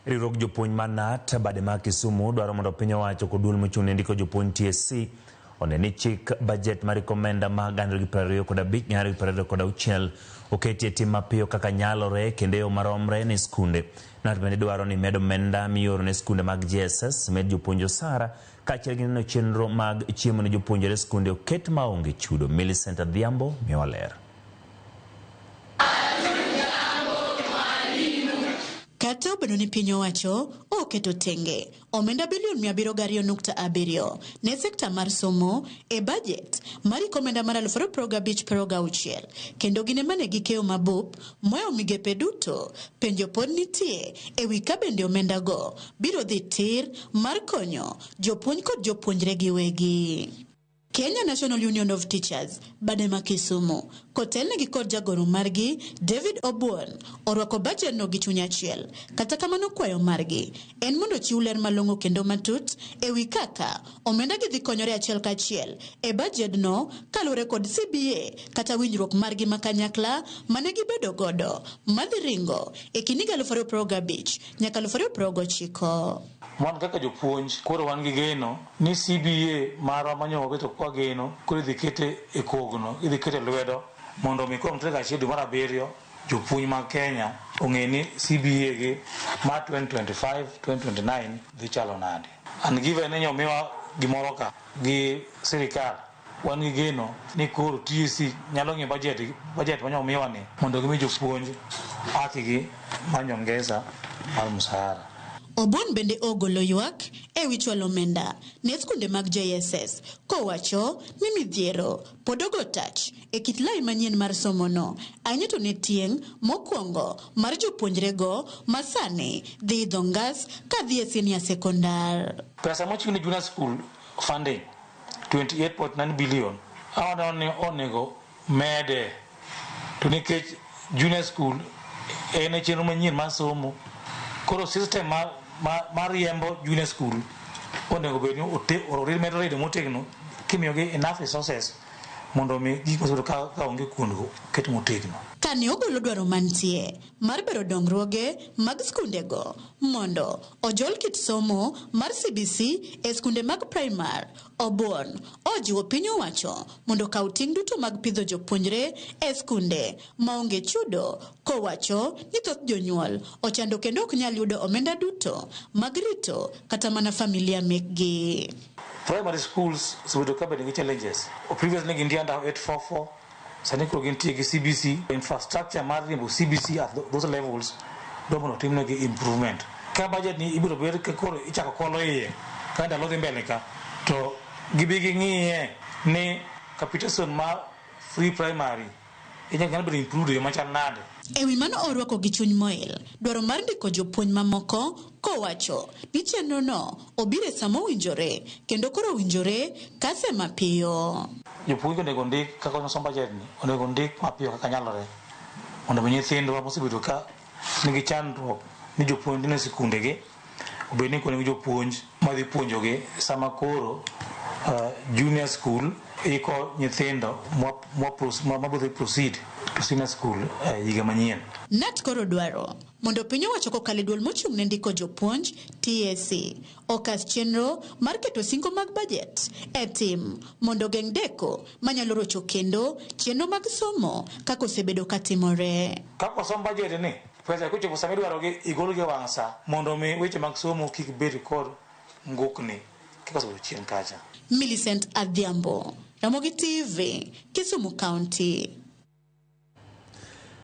Riwruok jopuonj manat bade ma Kisumu dwaro mondo piny owacho kod duol mochung' ne ndiko jopuonj TSC oneni chik budget mar rekomenda mag 2025 nyaka 2026 oketi e tim mapiyo kaka nyalore kendo yo maromre ne skunde. Nat bende dwaro ni medo omenda mioro ne skunde mag JSS, med jopuonj osara kaachiel gi neno chenro mag chiemo ne jopuonjre skunde oket maonge chudo. Millicent Adhiambo miyowa ler. Kata obedo ni piny owacho oketo tenge omenda bilion 702.7 ne sekta mar somo e budget mar rekomenda mar 2025-26 kendo gine mane gikeyo mabup moyo migepe duto, penjo pod nitie e wi ka bende omenda go biro dhi tir mar konyo jopuonj kod jopuonjre giwegi. Kenya National Union of Teachers bade ma Kisumu kotelne gi kod jagoro margi David Obuon orwako budget no gi chuny achiel. Kata kamano kwayo margi en mondo chiw ler malong'o kendo matut e wi kaka omenda gi dhi konyore achiel kachiel e budget no kalure kod CBA kata winjruok margi makanyakla mane gibedo godo madhi ringo e kinde 2025 nyaka 2029. Wan kaka jopuonj koro wan gi geno ni CBA marwa manyo beto kwa geno koro idhi kete e kogno, idhi kete lwedo mondo mi kuom tarik 1 dwe mar 7 jopuonj mag Kenya ong'e ni CBA gi mar 2025-2029 dhi chalo nade. An given ni omiwa gimoro ka gi sirikal, wan gi geno ni koro TSC nyalo ng'i budget manyo omiwa ni mondo gimi jopuonj haki gi manyongeza mar msahara. Obuon bende ogolo ywak e wi chwalo omenda ne skunde mag JSS kowacho ni midhiero pod ogo tach e kit lai manyien mar somo no ahinya to ne tieng' mokwongo mar jopuonjre go masani dhi idho ngas ka dhi e senior sekondar. Pesa mochiw ne junior school funding 28.9 billion onego mede to nikech junior school en chenro manyien mar somo koro system mar riembo junior school onego bed ni medo redo motegno kimiyogi enough resources mondo mi gik mosebedo ka onge kuondgo ket motegno. Kane ogolo dwaro mantie mar bero dongruoge mag skunde go mondo ojol kit somo mar CBC e skunde mag primar, Obuon ojiwo piny owacho mondo kaw ting' duto mag pidho jopuonjre e skunde maonge chudo, kowacho ni thoth jonyuol ochando kendo ok nyal yudo omenda duto mag rito kata mana familia mekgi. Primary schools osebedo ka bedo gi challenges. Previously gintie under 844, sani koro gintie gi CBC. Infrastructure mar riembo CBC at those levels domono timnegi improvement. Ka budget ni ibiro ber ka koro ichako kolo iye ka ndalo dhi mbele ka to gibi ng'iye ni capitation ma free primary inyalo bedo improved machal nade. E wi mano orwako gi chuny moil dwaro mar ndiko jopuonj mamoko kowacho ni chenro no obire samo winjore kendo koro winjore kase mapiyo. Jopuonj onego ndik kaka nosom budget ni onego ndik mapiyo kaka nyalore mondo mi nyithindwa mosebedo ka nigi chandruok ni jopuonj ne sikunde gi obed ni kone jopuonj madhi puonjogi sama koro junior school iko nyithindo mabudhi proceed to senior school higa manyien. Nat koro dwaro mondo piny owacho kokalo duol mochung' ne ndiko jopuonj TSC okas chenro mar keto singo mag budget e tim mondo geng' deko manyalo rocho kendo chenro mag somo kaka osebedo katimore. Kako som budget ni pesa kuchopo sami dwaro gi igol gi wang' sa mondo mi weche mag somo kik bed kod ngukni kaka osebedo chien kacha. Millicent Adhiambo, Ramogi TV, Kisumu County.